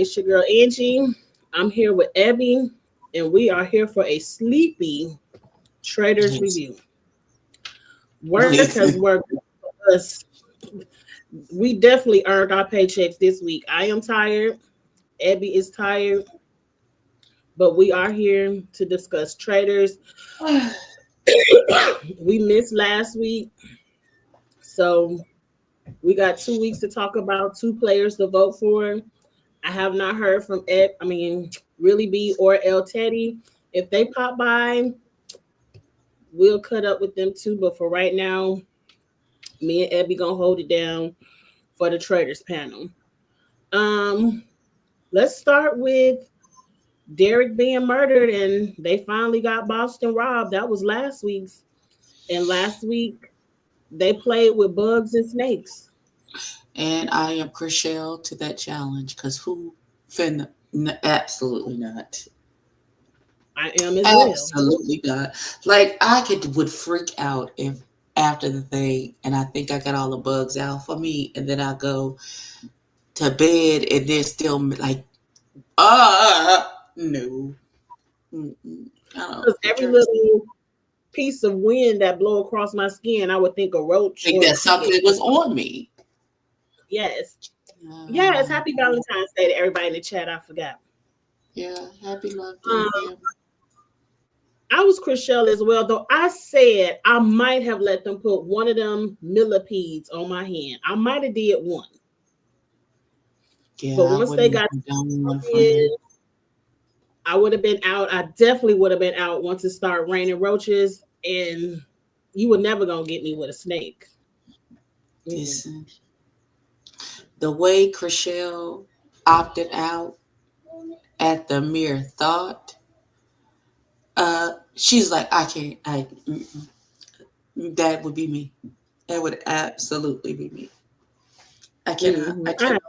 It's your girl Angie. I'm here with Abby, and we are here for a sleepy Traders Yes. review. Work has Listen. worked for us. We definitely earned our paychecks this week. I am tired. Abby is tired, but we are here to discuss Traders. We missed last week, so we got 2 weeks to talk about two players to vote for. I have not heard from Really B or El Teddy. If they pop by, we'll cut up with them too. But for right now, me and Abby gonna hold it down for the traders panel. Um, let's start with Derek being murdered, and they finally got Boston robbed. That was last week's, and last week they played with bugs and snakes. And I am Chriselle to that challenge because who finna? Absolutely not. I am as well. Absolutely not. Like I would freak out if after the thing, and I think I got all the bugs out for me, and then I go to bed, and they're still like, no. Mm-mm. I don't. Because every little piece of wind that blow across my skin, I would think a roach Think or a that cricket. something was on me. Yes. Yes. Uh, Happy Valentine's Day to everybody in the chat. I forgot. yeah. Happy love day, Um, family. I was Chriselle as well, though I said I might have let them put one of them millipedes on my hand. I might have did one. Yeah, But I once they wouldn't got have done one, in, friend. I would have been out. I definitely would have been out once it started raining roaches. And you were never going to get me with a snake. Mm-mm. Listen, the way Chriselle opted out at the mere thought, she's like, I can't. That would be me. That would absolutely be me. I cannot. Mm-hmm. I I'm cannot.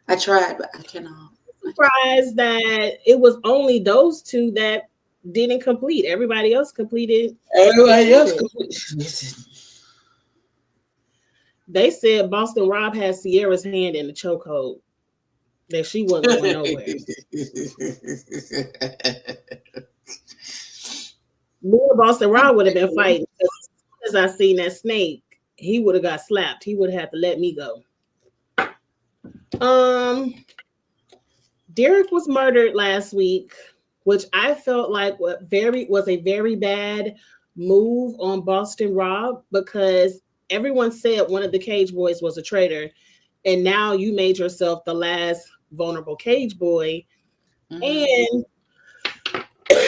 I tried, but I cannot. I surprised that it was only those two that didn't complete. Everybody else Everybody else completed. completely. Listen. They said Boston Rob had Sierra's hand in the chokehold, that she wasn't going nowhere. Me and Boston Rob would have been fighting. As soon as I seen that snake, he would have got slapped. He would have had to let me go. Um, Derek was murdered last week, which I felt like was a very bad move on Boston Rob because everyone said one of the Cage Boys was a traitor, and now you made yourself the last vulnerable Cage Boy, Mhm. and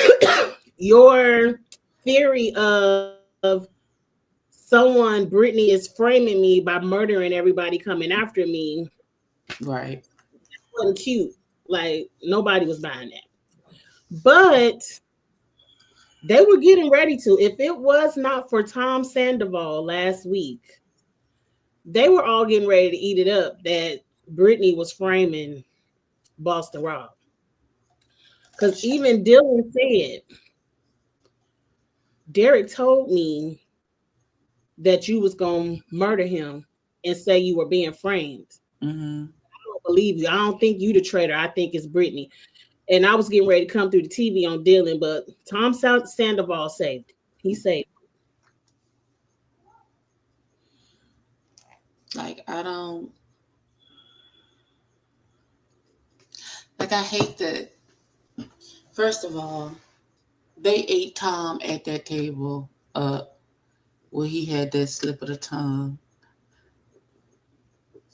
your theory of someone Brittany is framing me by murdering everybody coming after me Right. wasn't cute. Like nobody was buying that. But they were getting ready to. If it was not for Tom Sandoval last week, they were all getting ready to eat it up that Brittany was framing Boston Rob. Because even Dylan said, Derek told me that you was gonna murder him and say you were being framed. Hmm. I don't believe you. I don't think you the traitor. I think it's Brittany. And I was getting ready to come through the TV on Dylan, but Tom Sandoval saved. He saved. Like I don't. Like I hate that. First of all, they ate Tom at that table. Where he had that slip of the tongue.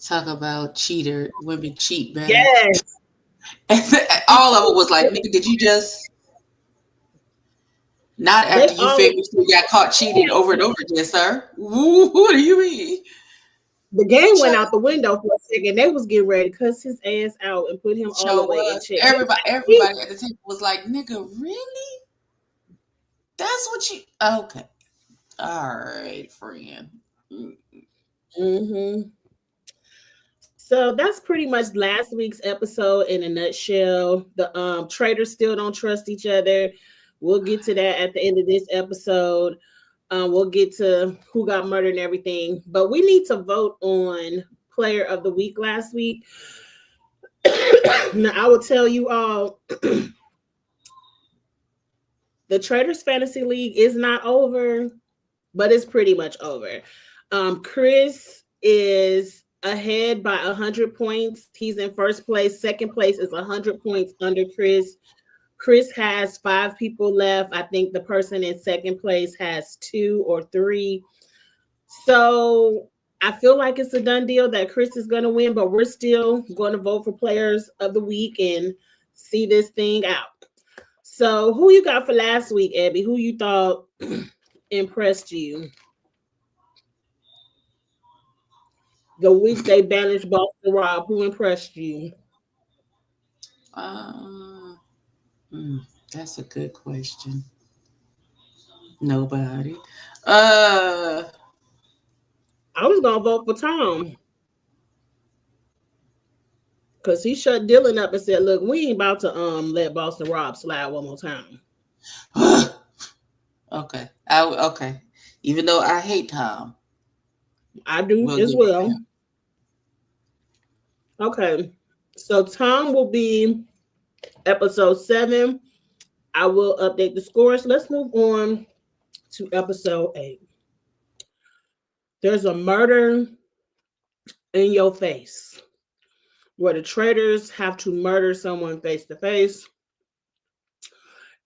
Talk about cheater. Women cheat better. Yes. And all of it was like, nigga, did you just not They after you always famously got caught cheating over and over again, sir? What do you mean? the game went Child, out the window for a second. They was getting ready to cuss his ass out and put him all the show way in was check. everybody at the table was like, nigga, really? That's what you okay. All right, friend. Mm. Mm-hmm. So that's pretty much last week's episode in a nutshell. The traders still don't trust each other. We'll get to that at the end of this episode. We'll get to who got murdered and everything. But we need to vote on player of the week last week. Now I will tell you all, the Traders Fantasy League is not over, but it's pretty much over. Chris is ahead by 100 points. He's in first place. Second place is 100 points under Chris. Chris has 5 people left. I think the person in second place has 2 or 3. So I feel like it's a done deal that Chris is going to win, but we're still going to vote for players of the week and see this thing out. So who you got for last week, Abby? Who you thought impressed you? The week they banished Boston Rob, who impressed you? Uh, mm, that's a good question. Nobody. Uh, I was gonna vote for Tom because he shut Dylan up and said, "Look, we ain't about to let Boston Rob slide one more time." okay. Okay. Even though I hate Tom, I do we'll as give it to well. him. Okay, so Tom will be episode 7. I will update the scores. Let's move on to episode 8. There's a murder in your face where the traitors have to murder someone face to face.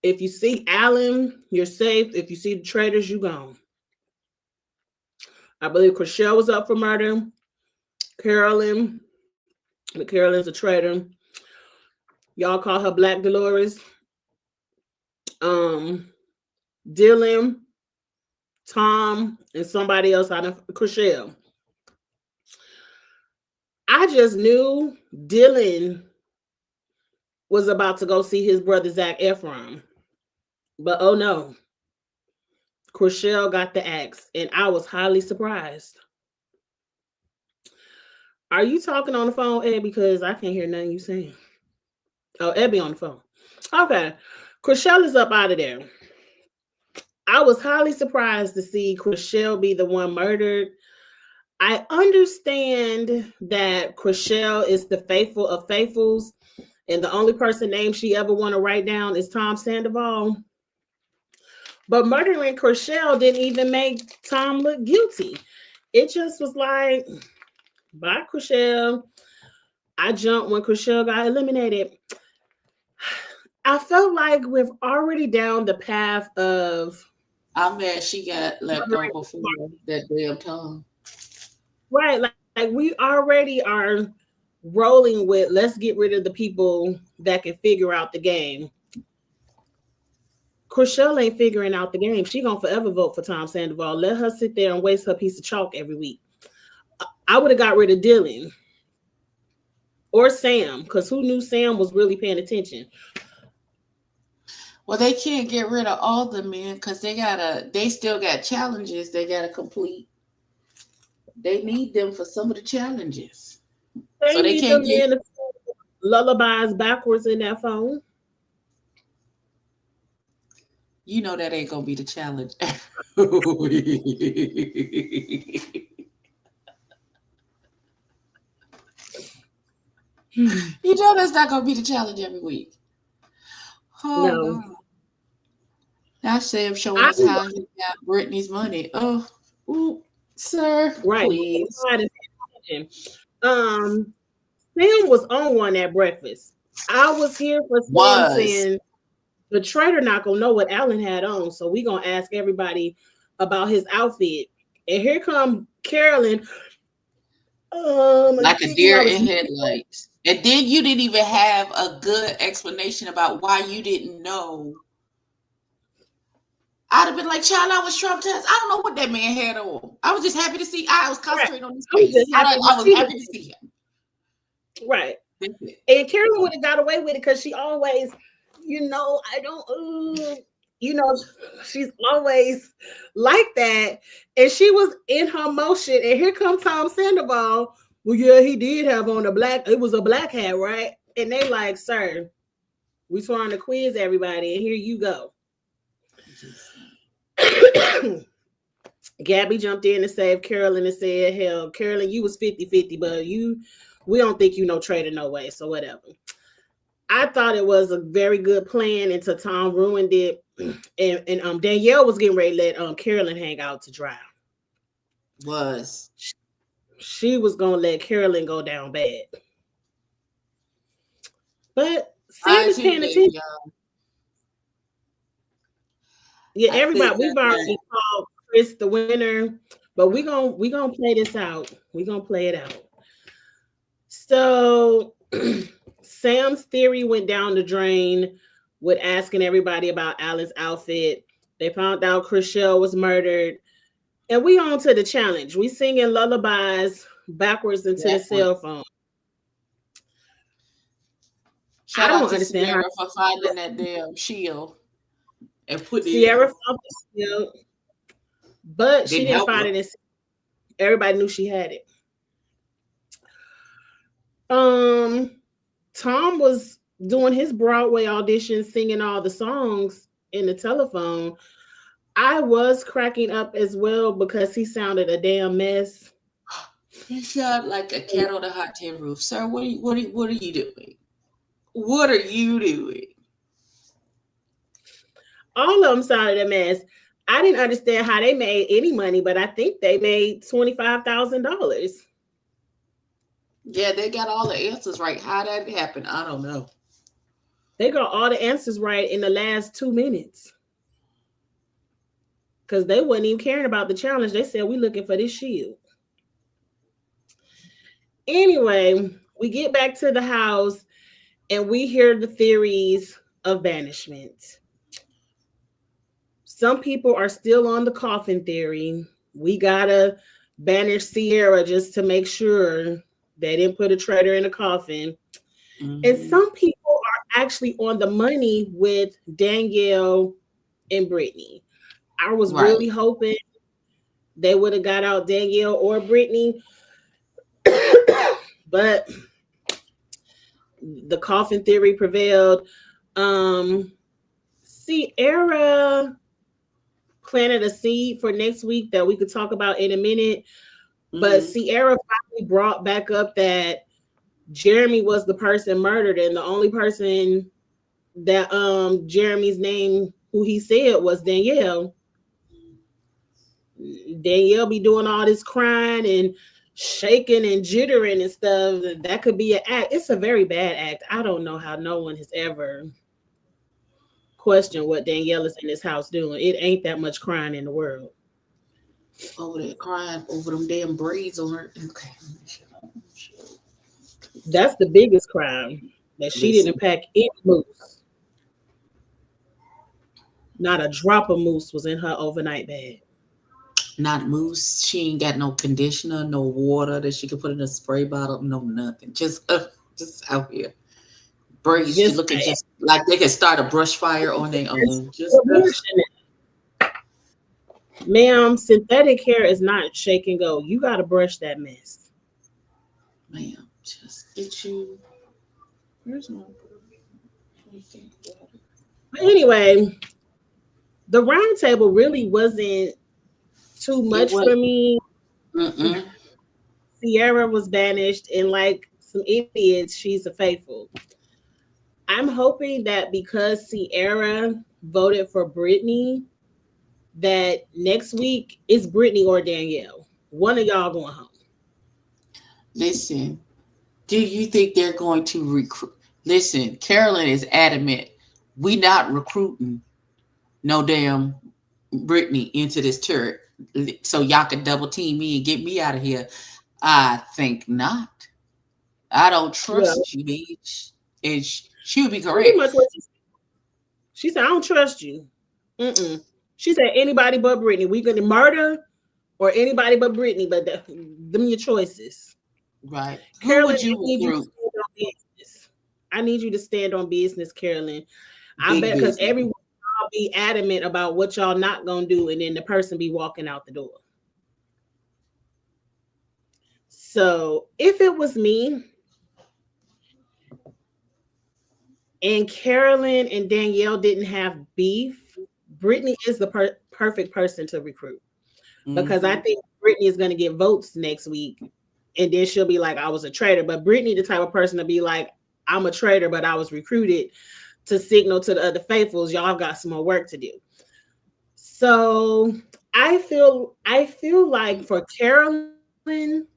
If you see Alan, you're safe. If you see the traitors, you gone. I believe Chriselle was up for murder. Carolyn, but Carolyn's a traitor. Y'all call her Black Dolores. Um, Dylan, Tom, and somebody else out of Chriselle. I just knew Dylan was about to go see his brother Zach Efron. But oh no, Chriselle got the axe, and I was highly surprised. Are you talking on the phone, Ed? Because I can't hear nothing you saying. Oh, Ed be on the phone. Okay. Chriselle is up out of there. I was highly surprised to see Chriselle be the one murdered. I understand that Chriselle is the faithful of faithfuls, and the only person name she ever want to write down is Tom Sandoval. But murdering Chriselle didn't even make Tom look guilty. It just was like, bye, Chriselle. I jumped when Chriselle got eliminated. I felt like we've already down the path of I'm mad she got left murdering. over for that damn Tom. Right, like we already are rolling with let's get rid of the people that can figure out the game. Chriselle ain't figuring out the game. She gonna forever vote for Tom Sandoval. Let her sit there and waste her piece of chalk every week. I would have got rid of Dylan or Sam, because who knew Sam was really paying attention? Well, they can't get rid of all the men because they still got challenges they gotta complete. They need them for some of the challenges. They So they need the can't get, men to sing lullabies backwards in that phone. you know that ain't gonna be the challenge. You know that's not gonna be the challenge every week. Oh No, God. Now Sam showing I us how he got Brittany's money. Oh, ooh, sir, right. please. Um, Sam was on one at breakfast. I was here for Sam Was. saying the trader not gonna know what Alan had on, so we gonna ask everybody about his outfit. And here come Carolyn. I Like a think deer I was in headlights. And then you didn't even have a good explanation about why you didn't know. I'd have been like, child, I was traumatized. I don't know what that man had on. I was just happy to see. I was right. concentrating on his I was face. just happy to I was see happy to him. see him. Right. That's it. And Carolyn would have got away with it because she always, I don't, you know, she's always like that. And she was in her motion. And here comes Tom Sandoval. Well, yeah, he did have on a black, it was a black hat, right? And they like, sir, we trying to quiz everybody, and here you go. Just, Gabby jumped in and saved Carolyn and said, hell, Carolyn, you was 50-50, but We don't think you no traitor, no way. So whatever. I thought it was a very good plan until Tom ruined it, and Danielle was getting ready to let Carolyn hang out to dry. Was She was gonna let Carolyn go down bad, but Sam I is too, paying baby, attention. y'all. Yeah, I everybody, think we've that already called Chris the winner, but we gonna play this out. We gonna play it out. So Sam's theory went down the drain with asking everybody about Alan's outfit. They found out Chriselle was murdered. And we on to the challenge. We singing lullabies backwards into the that one. cell phone. I Shout out don't to understand how Sierra for finding that damn shield and putting it in Sierra her. found the shield, but she Didn't didn't help find her. it. Everybody knew she had it. Um, Tom was doing his Broadway audition, singing all the songs in the telephone. I was cracking up as well because he sounded a damn mess. You sound like a cat on a hot tin roof, sir. What are you doing? What are you doing? All of them sounded a mess. I didn't understand how they made any money, but I think they made $25,000. Yeah, they got all the answers right. How that happened, I don't know. They got all the answers right in the last 2 minutes because they wasn't even caring about the challenge. They said we looking for this shield. Anyway, we get back to the house and we hear the theories of banishment. Some people are still on the coffin theory. We gotta banish Sierra just to make sure they didn't put a traitor in a coffin. And Hmm. some people are actually on the money with Danielle and Brittany. I was Right. really hoping they would have got out Danielle or Brittany, but the coffin theory prevailed. Um, Sierra planted a seed for next week that we could talk about in a minute. But Hmm. Sierra finally brought back up that Jeremy was the person murdered, and the only person that Jeremy's name, who he said was Danielle. Danielle be doing all this crying and shaking and jittering and stuff. That could be an act. It's a very bad act. I don't know how no one has ever questioned what Danielle is in this house doing. It ain't that much crying in the world. Over there crying over them damn braids on her. Okay. That's the biggest crime that she didn't Listen, pack any moose. Not a drop of mousse was in her overnight bag. not mousse. She ain't got no conditioner, no water that she could put in a spray bottle. No nothing. Just out here. Braids Just looking just like they could start a brush fire on their own. Just proportionate. Ma'am, synthetic hair is not shake and go. You got to brush that mess. ma'am, just get you. Where's my But anyway, the round table really wasn't too it much was for me. mm-mm. Sierra was banished, and like some idiots, she's a faithful. I'm hoping that because Sierra voted for Brittany, that next week it's Brittany or Danielle. One of y'all going home. Listen, do you think they're going to recruit? Listen, Carolyn is adamant. We not recruiting no damn Brittany into this turret so y'all can double team me and get me out of here. I think not. I don't Well, trust you, bitch. And she would be pretty correct. much what she said. I don't trust you. Mm-mm. She said anybody but Brittany. We gonna murder or anybody but Brittany. But them your choices. Right. Who Carolyn, would I you need you to recruit? stand on business. I need you to stand on business, Carolyn. I Big bet because business. everyone will be adamant about what y'all not gonna do, and then the person be walking out the door. So if it was me and Carolyn and Danielle didn't have beef, Brittany is the perfect person to recruit because I Hmm. think Brittany is going to get votes next week, and then she'll be like, I was a traitor. But Brittany, the type of person to be like, I'm a traitor, but I was recruited to signal to the other faithfuls, y'all got some more work to do. So I feel like for Carolyn,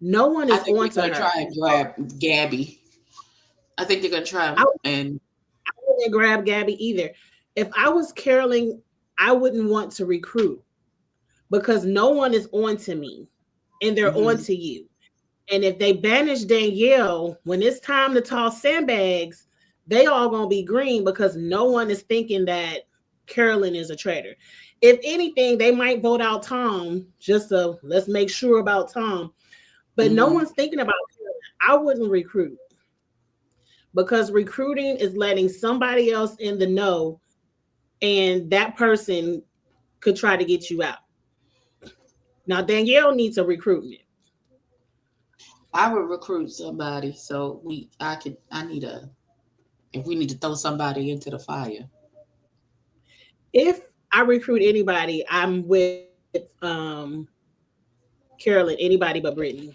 no one is I on to think they're her. gonna try and grab Gabby. I think they're gonna try I and wouldn't grab Gabby either. If I was Carolyn, I wouldn't want to recruit because no one is on to me and they're on mhm. to you. And if they banish Danielle, when it's time to toss sandbags, they all gonna be green because no one is thinking that Carolyn is a traitor. If anything, they might vote out Tom just to let's make sure about Tom. But no Mhm. one's thinking about Carolyn. I wouldn't recruit because recruiting is letting somebody else in the know, and that person could try to get you out. Now Danielle needs a recruitment. I would recruit somebody so I need a if we need to throw somebody into the fire. If I recruit anybody, I'm with Carolyn, anybody but Brittany.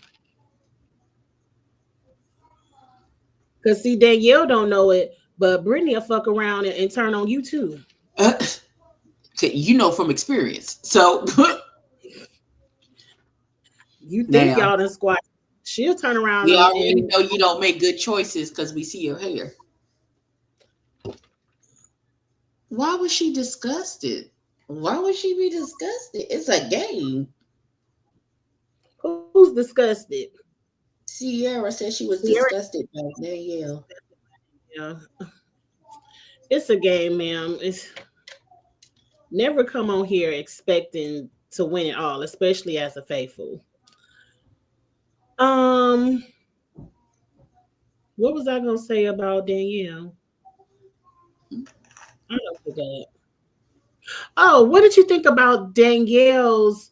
Cause see, Danielle don't know it, but Brittany will fuck around and turn on you too. Uh, you know from experience. So You think y'all done now squat. She'll turn around we already and know you don't make good choices because we see your hair. Why was she disgusted? Why would she be disgusted? It's a game. who's disgusted? Sierra said she was Sierra, disgusted by Danielle. yeah. It's a game, ma'am. It's never come on here expecting to win it all, especially as a faithful. Um, what was I gonna say about Danielle? I don't forget. Oh, what did you think about Danielle's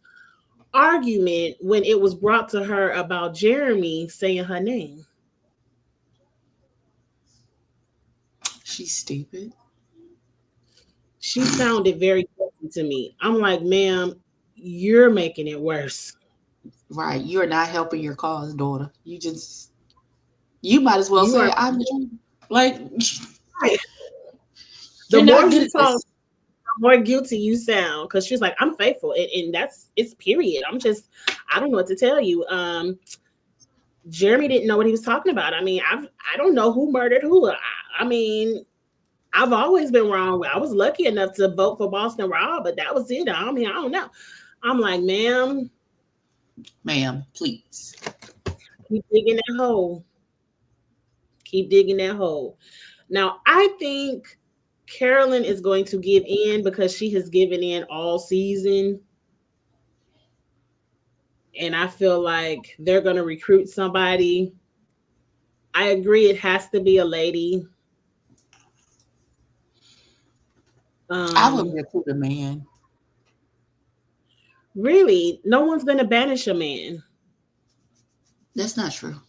argument when it was brought to her about Jeremy saying her name? She's stupid. She sounded very guilty to me. I'm like, ma'am, you're making it worse. Right. You're not helping your cause, daughter. You might as well You say are I'm the truth. Like right. The you're more not good you at talk, this. the more guilty you sound. Cause she's like, I'm faithful. And that's it's period. I don't know what to tell you. Jeremy didn't know what he was talking about. I don't know who murdered who. I mean, I've always been wrong. I was lucky enough to vote for Boston Rob, but that was it. I don't know. I'm like, ma'am, Ma'am, please. keep digging that hole. Keep digging that hole. Now, I think Carolyn is going to give in because she has given in all season. And I feel like they're going to recruit somebody. I agree, it has to be a lady. I would Um, recruit a man. really, no one's going to banish a man. That's not true.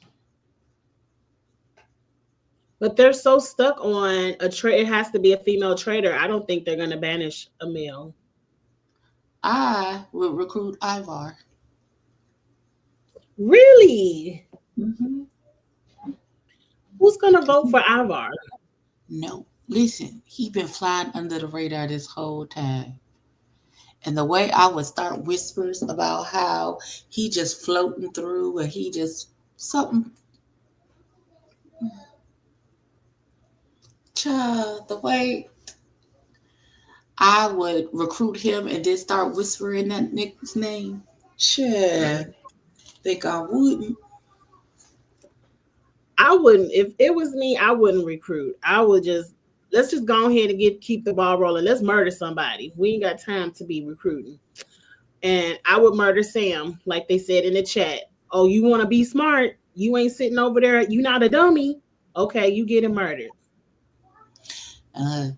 But they're so stuck on it has to be a female traitor. I don't think they're going to banish a male. I would recruit Ivar. Really? Hmm. Who's going to vote for Ivar? No, listen, he been flying under the radar this whole time. And the way I would start whispers about how he just floating through and he just something, child, the way I would recruit him and then start whispering that nigga's name. Sure, think I wouldn't. I wouldn't. If it was me, I wouldn't recruit. I would just let's just go ahead and keep the ball rolling. Let's murder somebody. We ain't got time to be recruiting. And I would murder Sam, like they said in the chat. Oh, you want to be smart? You ain't sitting over there. You not a dummy. Okay, you getting murdered.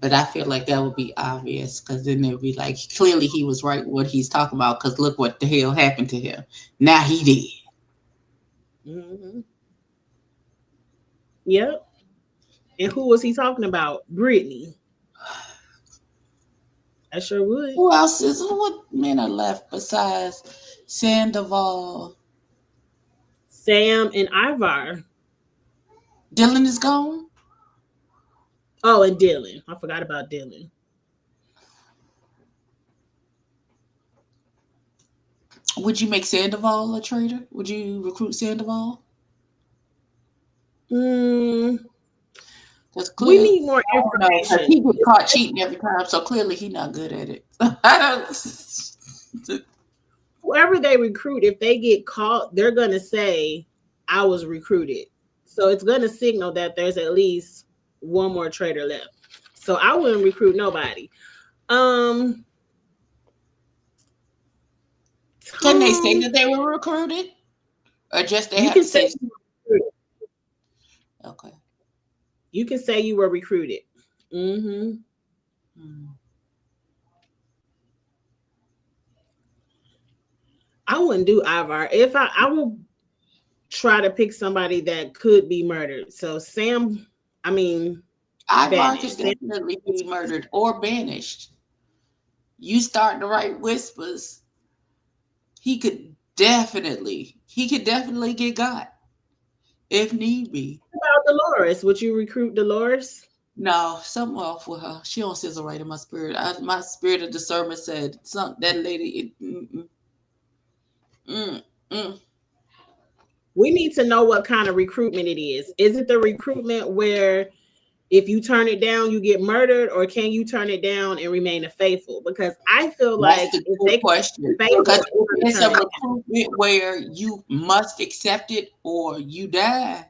But I feel like that would be obvious because then they'd be like, clearly he was right what he's talking about because look what the hell happened to him. Now he did. Mm-hmm. Yep. And who was he talking about? Brittany. I sure would. Who else is what men are left besides Sandoval? Sam and Ivar. Dylan is gone. Oh, and Dylan. I forgot about Dylan. Would you make Sandoval a traitor? Would you recruit Sandoval? Mm, Because we clearly, need more I don't know, because information. he get caught cheating every time, so clearly he not good at it. I don't. Whoever they recruit, if they get caught, they're gonna say, "I was recruited." So it's gonna signal that there's at least one more traitor left. So I wouldn't recruit nobody. Um, Can they say Tom, that they were recruited, or just they you have can to say say? you were recruited. Okay. You can say you were recruited. Hmm. Hmm. I wouldn't do Ivar. If I will try to pick somebody that could be murdered. So Sam, I mean, Ivar could banished. Sam, definitely be murdered or banished. You start to write whispers, he could definitely get got if need be. about Dolores. Would you recruit Dolores? No, something off with her. She don't sizzle right in my spirit. My spirit of discernment said some that lady. Mm, mm. We need to know what kind of recruitment it is. Is it the recruitment where if you turn it down, you get murdered, or can you turn it down and remain a faithful? Because I feel That's like the if good they can question. be Because faithful, if they're gonna it's turn a it down. recruitment where you must accept it or you die,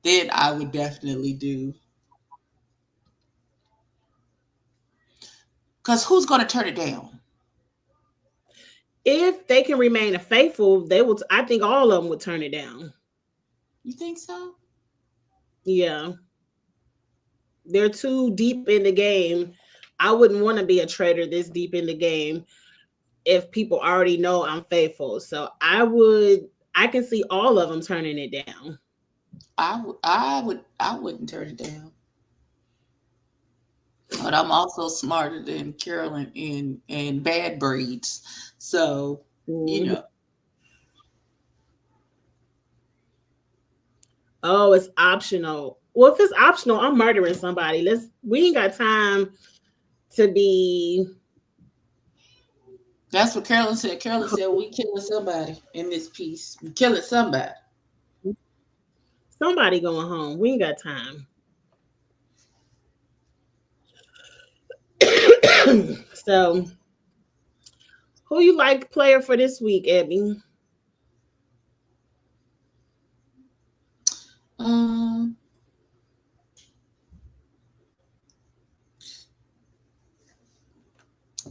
then I would definitely do. Because who's going to turn it down? If they can remain a faithful, they will. I think all of them would turn it down. You think so? Yeah, they're too deep in the game. I wouldn't want to be a traitor this deep in the game if people already know I'm faithful. So I would. I can see all of them turning it down. I wouldn't turn it down. But I'm also smarter than Carolyn in bad breeds. So, you Mhm. know, Oh, it's optional. Well, if it's optional, I'm murdering somebody. Let's. We ain't got time to be that's what Carolyn said. Carolyn said we killing somebody in this piece. We killing somebody. somebody going home. We ain't got time. So, who you like player for this week, Abby? Um,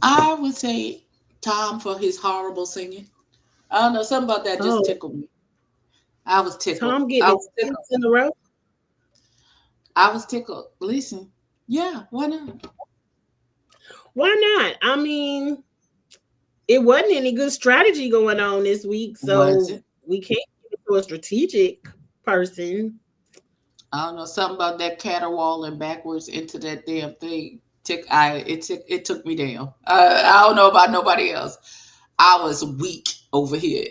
I would say Tom for his horrible singing. I don't know, something about that just Oh, tickled me. I was tickled. Tom getting I his was tickled. six in a row. I was tickled. Listen, yeah, why not? Why not? I mean, it wasn't any good strategy going on this week, Was so it? we can't give it to a strategic person. I don't know, something about that caterwauling backwards into that damn thing. It took me down. I don't know about nobody else. I was weak over here.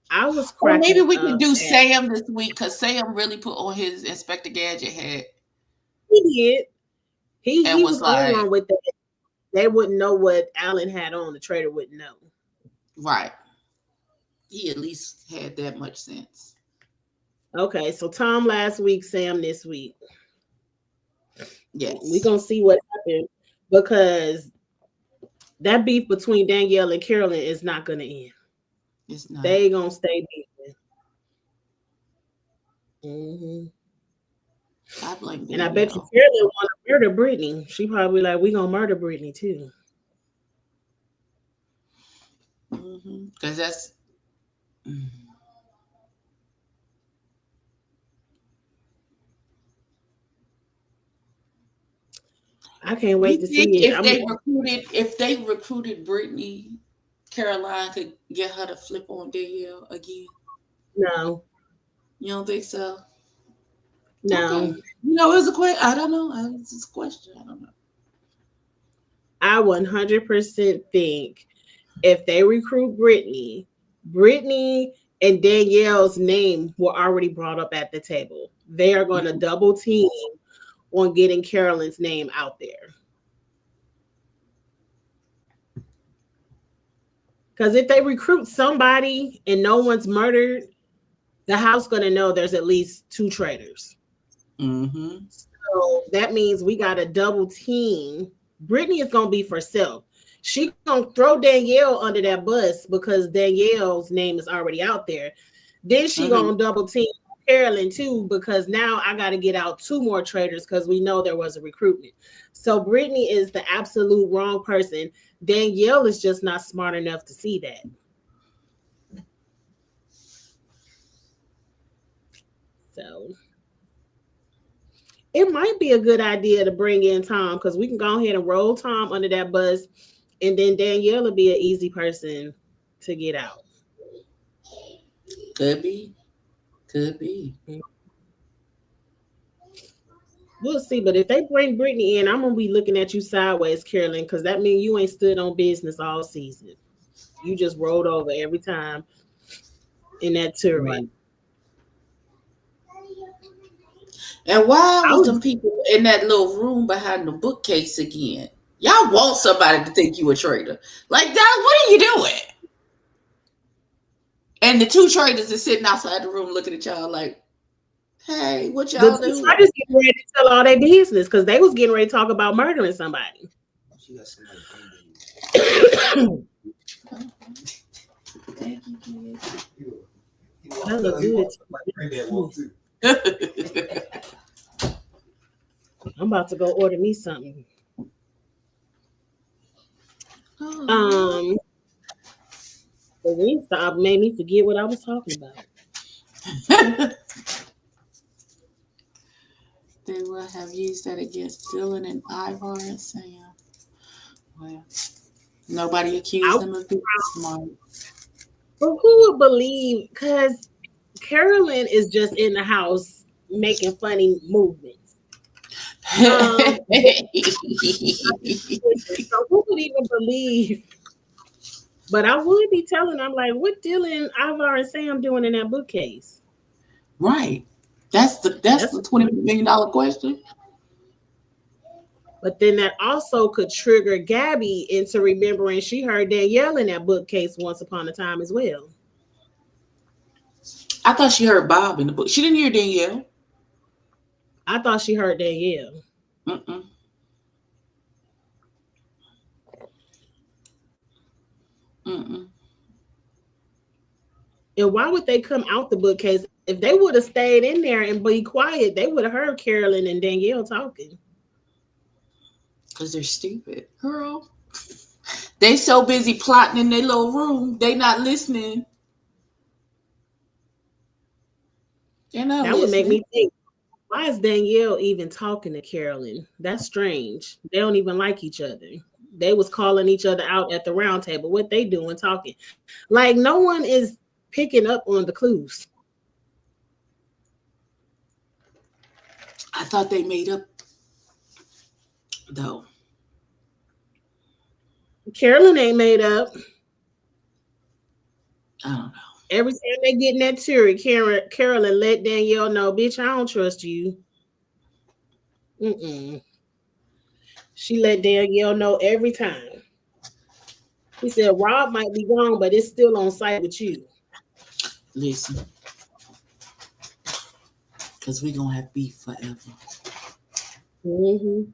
I was Or maybe cracking we could up do at Sam this week because Sam really put on his Inspector Gadget hat he did. and He was was on like, one with that. They wouldn't know what Allen had on. The trader wouldn't know. right. He at least had that much sense. Okay, so Tom last week, Sam this week. We Yes. gonna see what happens because that beef between Danielle and Carolyn is not gonna end. It's not. They gonna stay beefing. Hmm. I blame And I bet you Danielle. Carolyn want to murder Brittany. She probably like, we gonna murder Brittany too. Because that's. Mm. I can't You wait to think see it. I'm if they recruited Brittany, Caroline could get her to flip on Danielle again? no, You don't think so? Okay. no. It was a question. I don't know. It's just a question. I don't know. I 100% think if they recruit Brittany, Brittany and Danielle's name were already brought up at the table. They are going to double team on getting Carolyn's name out there. Because if they recruit somebody and no one's murdered, the house going to know there's at least two traitors. Mm-hmm. So that means we got a double team. Brittany is going to be for self. She going to throw Danielle under that bus because Danielle's name is already out there. Then she Mm-hmm. going to double team Carolyn too because now I got to get out two more traitors because we know there was a recruitment. So Brittany is the absolute wrong person. Danielle is just not smart enough to see that. So it might be a good idea to bring in Tom because we can go ahead and roll Tom under that bus, and then Danielle will be an easy person to get out. Could be. Could be. We'll see. But if they bring Brittany in, I'm gonna be looking at you sideways, Carolyn, because that means you ain't stood on business all season. You just rolled over every time in that turret. Right. And why I was was them people in that little room behind the bookcase again? Y'all want somebody to think you a traitor. Like that, what are you doing? And the two traitors are sitting outside the room looking at y'all like, hey, what the y'all two doing? traitors getting ready to tell all their business because they was getting ready to talk about murdering somebody. That look good. I'm about to go order me something. Um, the Wingstop made me forget what I was talking about. They will have used that against Dylan and Ivar and Sam. Well, nobody accused I, them of being smart. but who would believe? Because Carolyn is just in the house making funny movements. Um, so who would even believe? But I would be telling. I'm like, what Dylan, Ivar, and Sam doing in that bookcase? Right. That's That's the $20 million question. But then that also could trigger Gabby into remembering she heard Danielle in that bookcase once upon a time as well. I thought she heard Bob in the book. She didn't hear Danielle. I thought she heard Danielle. Mm-mm. Mm-mm. And why would they come out the bookcase? If they would have stayed in there and be quiet, they would have heard Carolyn and Danielle talking. Because they're stupid. Girl. They so busy plotting in their little room, they not listening. They're not That would make listening. me think, why is Danielle even talking to Carolyn? That's strange. They don't even like each other. They was calling each other out at the round table. What they doing talking? Like no one is picking up on the clues. I thought they made up though. Carolyn ain't made up. I don't know. Every time they get in that turret, Carolyn let Danielle know, bitch, I don't trust you. Mm-mm. She let Danielle know every time. He said, Rob might be gone, but it's still on site with you. Listen, because we gonna have beef forever. Mm-hmm.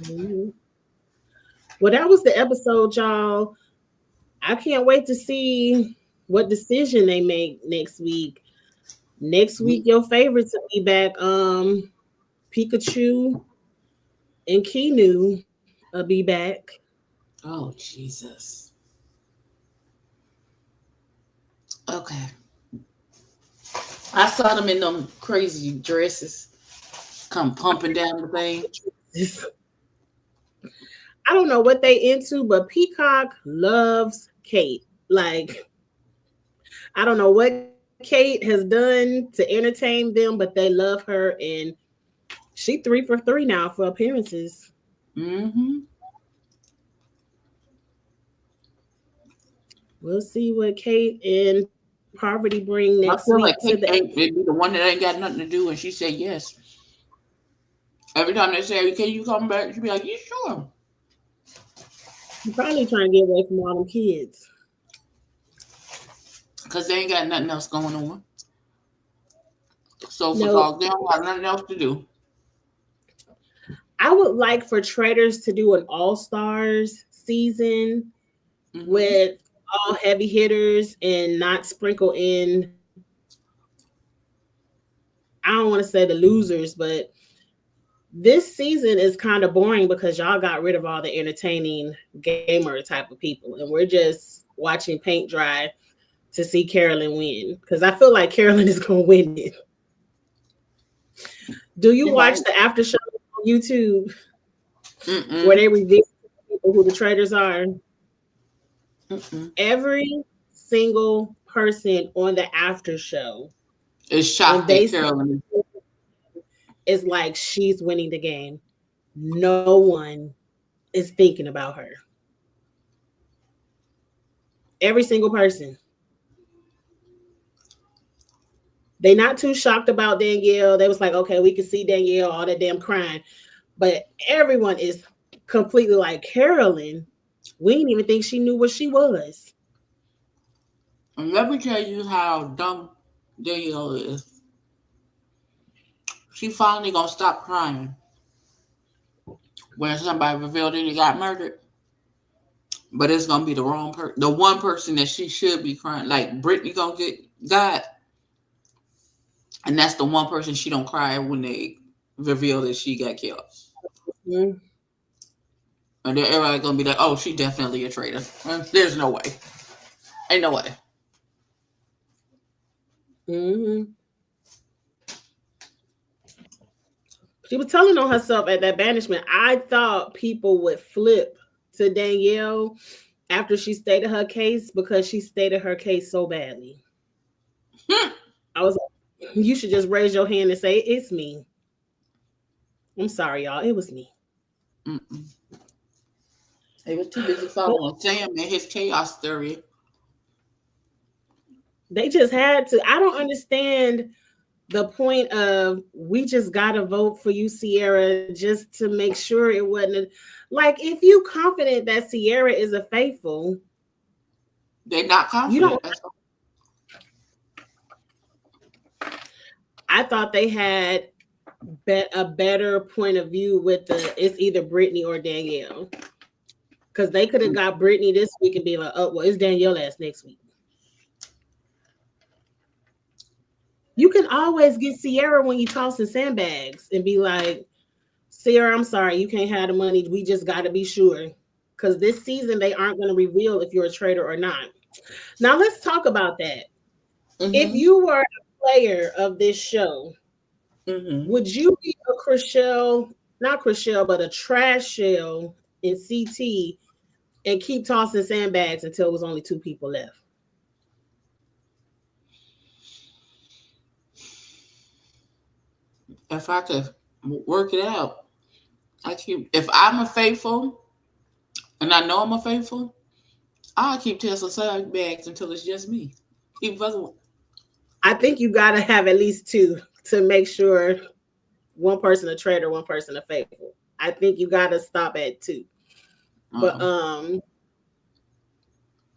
Mm-hmm. Well, that was the episode, y'all. I can't wait to see what decision they make next week. Next week, your favorites will be back. Pikachu and Keanu will be back. Oh Jesus. Okay. I saw them in them crazy dresses come pumping down the thing. I don't know what they into, but Peacock loves Kate. Like, I don't know what Kate has done to entertain them, but they love her, and she 3 for 3 now for appearances. Mm-hmm. We'll see what Kate and Poverty bring next I week to feel the. like Kate ain't be the one that ain't got nothing to do, and she said yes. Every time they say, "Can you come back?" She be like, "You sure?" You're probably trying to get away from all them kids. Because they ain't got nothing else going on. So for No, dogs, they don't have nothing else to do. I would like for Traders to do an All Stars season Hmm. with all heavy hitters and not sprinkle in. I don't want to say the losers, but this season is kind of boring because y'all got rid of all the entertaining gamer type of people, and we're just watching paint dry to see Carolyn win because I feel like Carolyn is gonna win it. Do you She watch might. the after show on YouTube where Mm-mm. they reveal people who the traders are? Mm-mm. Every single person on the after show, It's when shocked they that say Carolyn. it's like she's winning the game, no one is thinking about her. Every single person. They not too shocked about Danielle. They was like, okay, we can see Danielle, all that damn crying. But everyone is completely like, Carolyn, we didn't even think she knew what she was. And let me tell you how dumb Danielle is. She finally gonna stop crying when somebody revealed that he got murdered. But it's gonna be the wrong person, the one person that she should be crying. Like Brittany gonna get got, and that's the one person she don't cry when they reveal that she got killed. Mm-hmm. And then everybody gonna be like, "Oh, she definitely a traitor." There's no way. Ain't no way. Mm-hmm. She was telling on herself at that banishment. I thought people would flip to Danielle after she stated her case because she stated her case so badly. I was like, you should just raise your hand and say, it's me. I'm sorry, y'all. It was me. Mm-mm. They was too busy But following Sam and his chaos theory. they just had to. I don't understand the point of we just got to vote for you, Sierra, just to make sure it wasn't. Like, if you confident that Sierra is a faithful, They not you don't. confident. That's all. I thought they had a better point of view with the it's either Brittany or Danielle. Because they could have got Brittany this week and be like, oh, well, it's Danielle ass next week. You can always get Sierra when you tossing sandbags and be like, Sierra, I'm sorry, you can't have the money. We just got to be sure. Because this season, they aren't going to reveal if you're a traitor or not. Now, let's talk about that. If Mm-hmm. you were a player of this show, Mm-hmm. would you be a Chriselle, not Chriselle, but a trash shell in CT and keep tossing sandbags until it was only two people left? If I could work it out, I keep. If I'm a faithful, and I know I'm a faithful, I'll keep Tesla side bags until it's just me. Keep fucking. I think you got to have at least two to make sure one person a traitor, one person a faithful. I think you got to stop at two. But Uh-uh.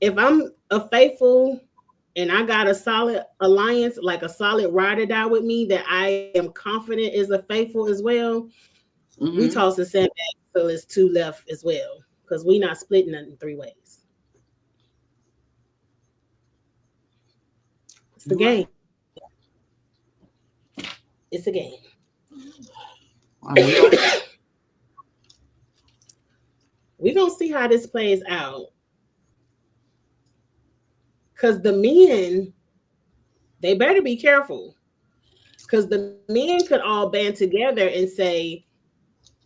if I'm a faithful and I got a solid alliance, like a solid ride or die with me that I am confident is a faithful as well, we Mm-hmm. toss the sandbag until it's two left as well. Because we not splitting it in three ways. It's the You're right. game. It's a game. And we gonna see. We're gonna see how this plays out. Cause the men, they better be careful. Because the men could all band together and say,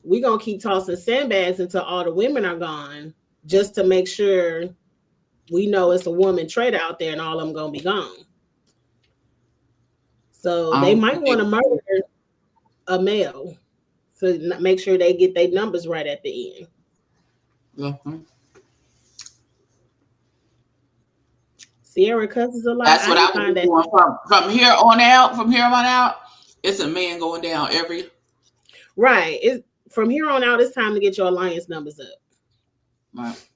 we're gonna keep tossing sandbags until all the women are gone, just to make sure we know it's a woman traitor out there and all of them gonna be gone. So I they don't might think they want to gonna do it. murder a male to make sure they get their numbers right at the end. Mhm. Sierra cusses a lot. That's I what I didn't would find be that doing from here on out. From here on out, it's a man going down every. right. It's from here on out. It's time to get your alliance numbers up, Right.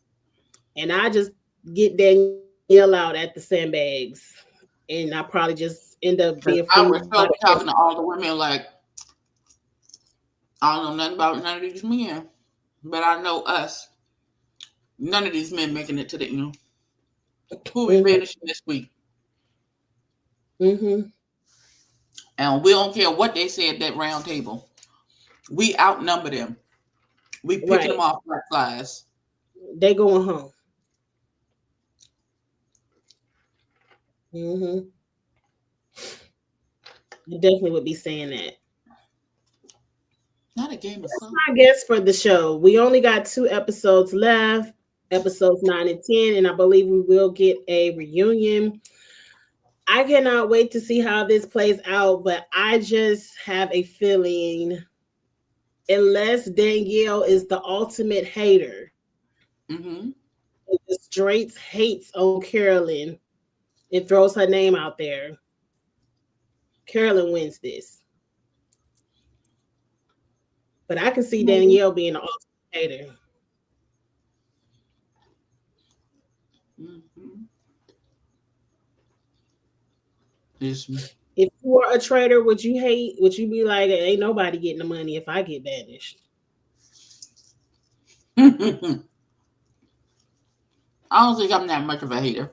and I just get Danielle out at the sandbags, and I probably just end up being Because fooled I by would the still be talking to all the women like, I don't know nothing about none of these men, but I know us. None of these men making it to the end. Who we Mm-hmm. vanishing this week? Mm-hmm. And we don't care what they say at that round table. We outnumber them. We picking them Right. off like flies. They going home. Mm-hmm. You definitely would be saying that. Not a game of song. I guess for the show, we only got 2 episodes left, episodes 9 and 10, and I believe we will get a reunion. I cannot wait to see how this plays out, but I just have a feeling, unless Danielle is the ultimate hater, Mm-hmm. and just straight hates on Carolyn and throws her name out there, Carolyn wins this. But I can see Mm-hmm. Danielle being the ultimate hater. Mm-hmm. Listen. If you were a traitor, would you hate? Would you be like, ain't nobody getting the money if I get banished? I don't think I'm that much of a hater.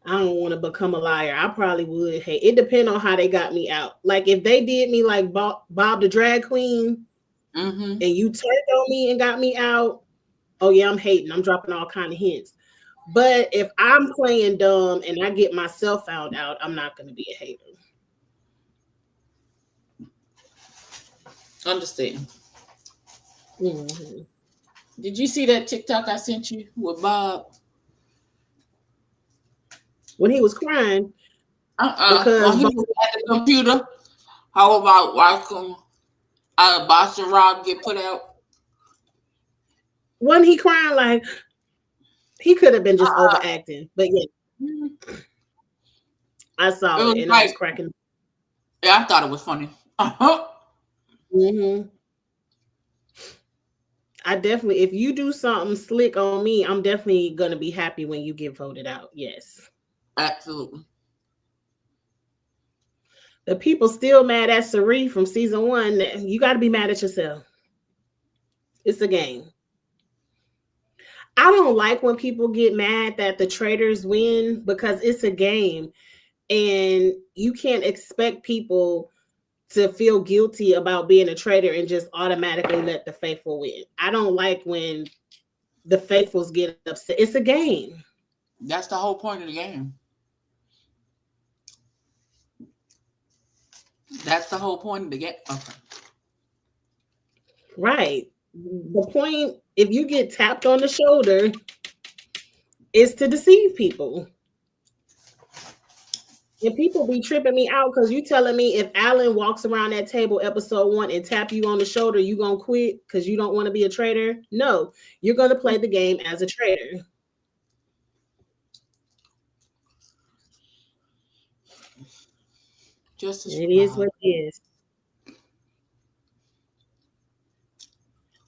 I don't want to become a liar. I probably would hate. It depends on how they got me out. Like if they did me like Bob the drag queen, Mm-hmm. and you turned on me and got me out, oh yeah, I'm hating. I'm dropping all kind of hints. But if I'm playing dumb and I get myself found out, I'm not going to be a hater. Understand. Mhm. Did you see that TikTok I sent you with Bob? When he was crying When because he was at the computer, how about watching Boston Rob get put out? when he crying like he could have been just Uh-uh. overacting, but yeah, It I saw it was and I was like, cracking. yeah, I thought it was funny. Uh-huh. Hmm. I definitely, if you do something slick on me, I'm definitely gonna be happy when you get voted out. Yes, Absolutely. the people still mad at Sari from season 1. You got to be mad at yourself. It's a game. I don't like when people get mad that the traitors win because it's a game, and you can't expect people to feel guilty about being a traitor and just automatically let the faithful win. I don't like when the faithfuls get upset. It's a game. That's the whole point of the game. That's the whole point of the game. Okay. Right. The point, if you get tapped on the shoulder, is to deceive people. And people be tripping me out because you telling me if Alan walks around that table episode 1 and tap you on the shoulder, you gonna quit because you don't want to be a traitor? No, you're gonna play the game as a traitor. Justice for It is Bob. what it is.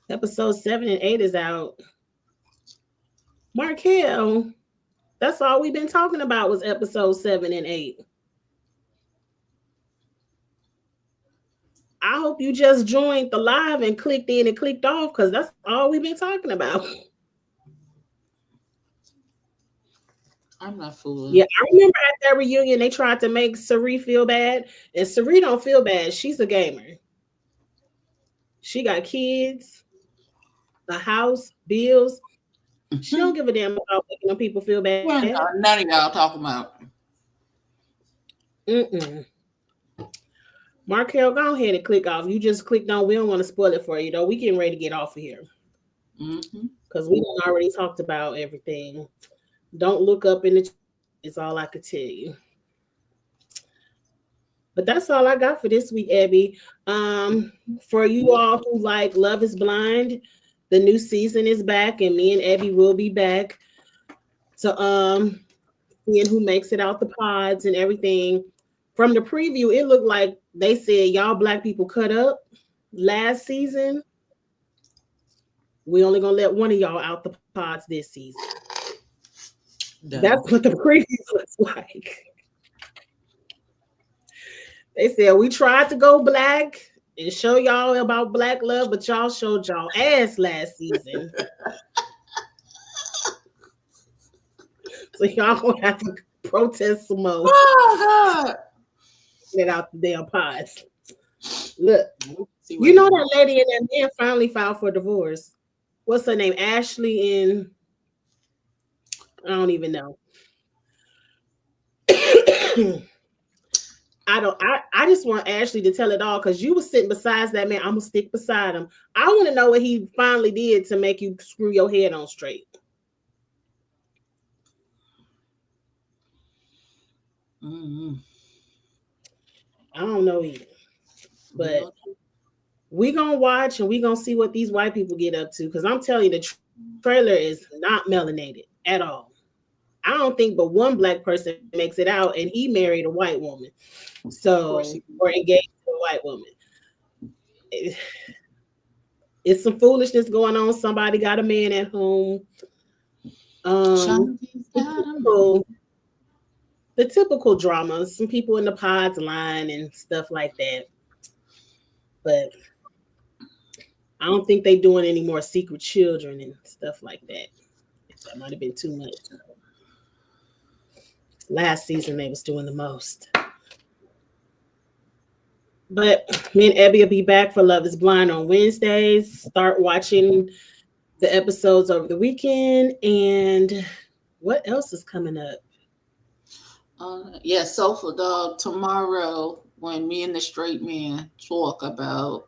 Episode 7 and 8 is out. Markel, that's all we've been talking about was episode 7 and 8. I hope you just joined the live and clicked in and clicked off because that's all we've been talking about. I'm not fooling. Yeah, I remember at that reunion they tried to make Sari feel bad, and Sari don't feel bad. She's a gamer. She got kids, a house, bills. She don't give a damn about making them people feel bad. Well, none of y'all talking about. Mm-mm. Markel, go ahead and click off. You just clicked on. We don't want to spoil it for you though. We getting ready to get off of here Mm-hmm. because we already talked about everything. Don't look up in the chat. Is all I could tell you. But that's all I got for this week, Abby. Um, for you all who like Love is Blind, the new season is back, and me and Abby will be back to seeing who makes it out the pods and everything. From the preview, it looked like they said y'all black people cut up last season. We only gonna let one of y'all out the pods this season. Done. That's what the preview looks like. They said we tried to go black and show y'all about black love, but y'all showed y'all ass last season. So y'all gonna have to protest some more. Oh God. Get out the damn pods. Look, See you what know happened. that lady and that man finally filed for divorce. What's her name? Ashley and I don't even know. I just want Ashley to tell it all because you was sitting beside that man. I'm gonna stick beside him. I want to know what he finally did to make you screw your head on straight. Mm-hmm. I don't know either. We But go. we gonna watch and we gonna see what these white people get up to. Cause I'm telling you, the trailer is not melanated at all. I don't think but one black person makes it out, and he married a white woman. Of So course. or engaged to a white woman. It- it's some foolishness going on. Somebody got a man at home. Um, Shawty's the got a man. typical, the typical drama. Some people in the pods line and stuff like that. But I don't think they doing any more secret children and stuff like that. That might have been too much. Last season they was doing the most. But me and Abby will be back for Love is Blind on Wednesdays. Start watching the episodes over the weekend. And what else is coming up? Yeah, Sofa Dog tomorrow when me and the straight man talk about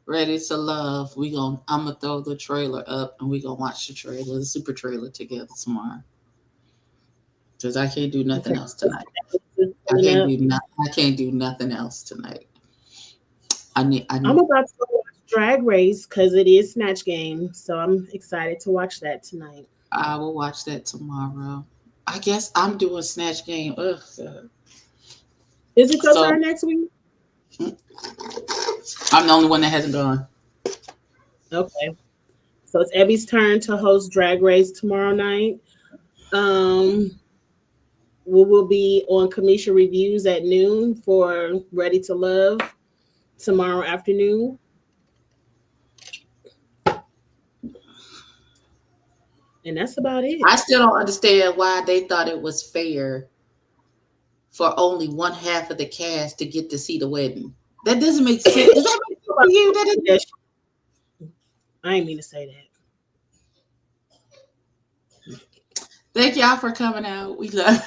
Ready to Love, I'm gonna throw the trailer up and we gonna watch the trailer, the super trailer together tomorrow. Cause I can't do nothing Okay. else tonight. Coming up. I can't do nothing else tonight. I I'm about to go watch Drag Race because it is Snatch Game. So I'm excited to watch that tonight. I will watch that tomorrow. I guess I'm doing Snatch Game. Ugh. God. Is it your So turn next week? I'm the only one that hasn't gone. Okay. So it's Abby's turn to host Drag Race tomorrow night. Um, we will be on Kamisha Reviews at noon for Ready to Love tomorrow afternoon. And that's about it. I still don't understand why they thought it was fair for only one half of the cast to get to see the wedding. That doesn't make sense. Does that make sense to you? That is. I ain't mean to say that. Thank y'all for coming out. We love.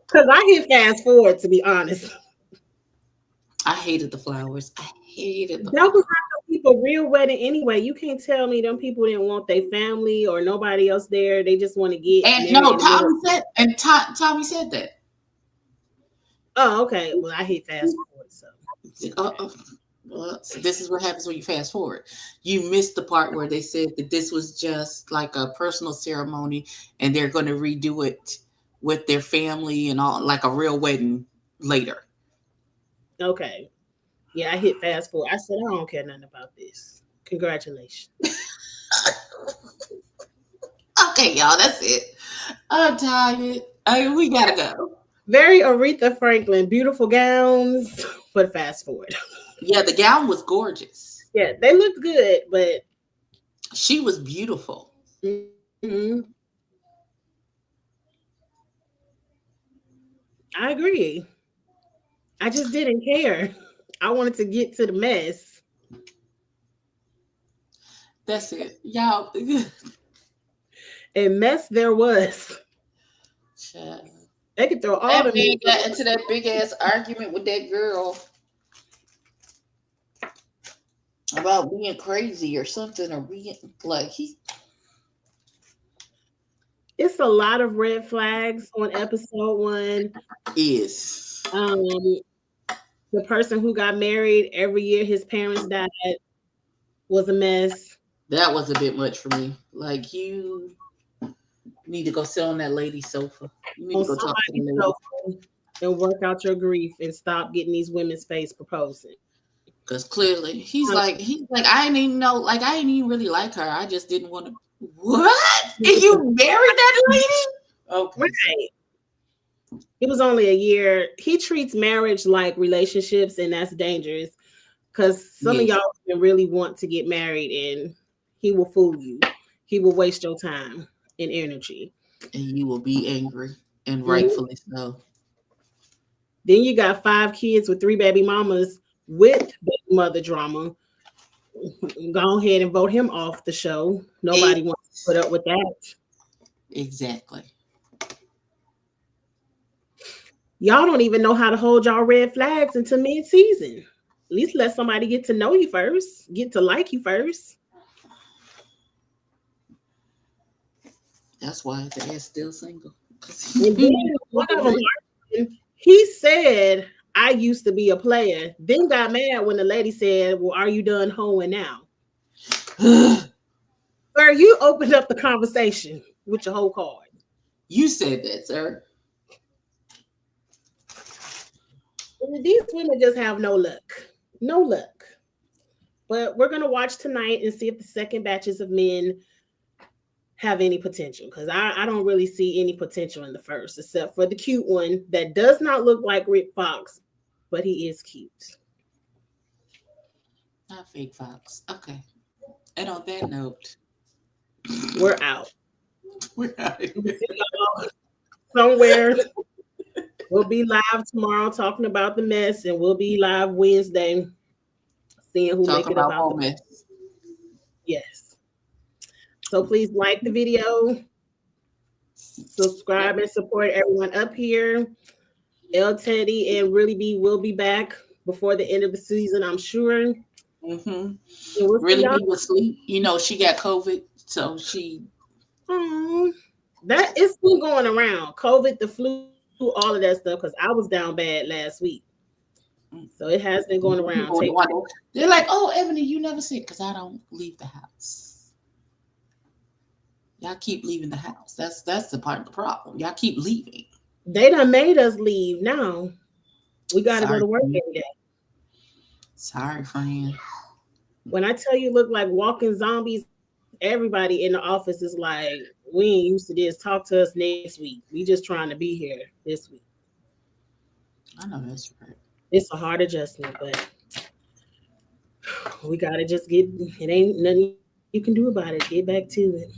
Because I hit fast forward, to be honest. I hated the flowers. I hated the That was flowers. not the people real wedding anyway. You can't tell me them people didn't want their family or nobody else there. They just want to get And married no, in the middle. Tommy said that. Oh, okay. Well, I hit fast forward, so Uh, uh, well, so this is what happens when you fast forward. You missed the part where they said that this was just like a personal ceremony, and they're going to redo it with their family and all, like a real wedding later. okay. Yeah, I hit fast forward. I said I don't care nothing about this. Congratulations. Okay, y'all, that's it. I'm tired. We gotta go. Very Aretha Franklin, beautiful gowns, but fast forward. Yeah, the gown was gorgeous. Yeah, they looked good, but She was beautiful. mhm, I agree. I just didn't care. I wanted to get to the mess, That's it, y'all. and mess there was. Child. They could throw all That the man music. got into that big ass argument with that girl about being crazy or something, or being like he. It's a lot of red flags on episode one. Is Um, the person who got married every year his parents died was a mess. that was a bit much for me. Like you need to go sit on that lady's sofa. You need On to go talk to the somebody's lady. sofa and work out your grief and stop getting these women's face proposing. Cause clearly he's like I didn't even know, like I didn't even really like her. I just didn't want to. What? And you married that lady? Okay, so Right. It was only a year. He treats marriage like relationships, and that's dangerous because some of yes, y'all really want to get married, and he will fool you. He will waste your time and energy. and you will be angry, and Mhm. rightfully so. Then you got 5 kids with 3 baby mamas with baby mother drama. Go ahead and vote him off the show. It, Nobody wants to put up with that. exactly. Y'all don't even know how to hold y'all red flags until mid-season. At least let somebody get to know you first, get to like you first. That's why the ass still single. And then one of them, he said, I used to be a player, then got mad when the lady said, well, are you done hoeing now? Sir, you opened up the conversation with your whole card. You said that, sir. And these women just have no luck. No luck. But we're going to watch tonight and see if the second batches of men have any potential because I don't really see any potential in the first, except for the cute one that does not look like Rick Fox, but he is cute. Not fake Fox. Okay. And on that note, We're out. we're out of We'll here. see y'all somewhere. We'll be live tomorrow talking about the mess, and we'll be live Wednesday seeing who Talk make it up about out more the mess. yes. So please like the video, Yep. subscribe, and support everyone up here. L Teddy and Really B will be back before the end of the season, I'm sure. And Mm-hmm. we'll see Really y'all. be with sleep. You know, she got COVID, so she. Oh, that it's been going around. COVID, the flu, all of that stuff. Because I was down bad last week, so it has been going around. People Take wonder. They're like, "Oh, Ebony, you never sick?" Because I don't leave the house. Y'all keep leaving the house. That's the part of the problem. Y'all keep leaving. they done made us leave. Now we got to go Sorry, to work friend. every day. Sorry, friend. When I tell you, look like walking zombies. Everybody in the office is like, "We ain't used to this. Talk to us next week. We just trying to be here this week." I know that's right. It's a hard adjustment, but we gotta just get. It ain't nothing you can do about it. Get back to it.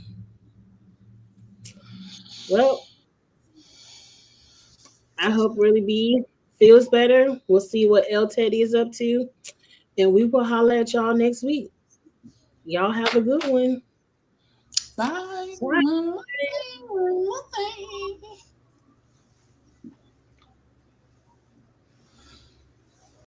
Well, I hope Really B feels better. We'll see what L Teddy is up to, and we will holler at y'all next week. Y'all have a good one. Bye. Bye. One more thing. One more thing.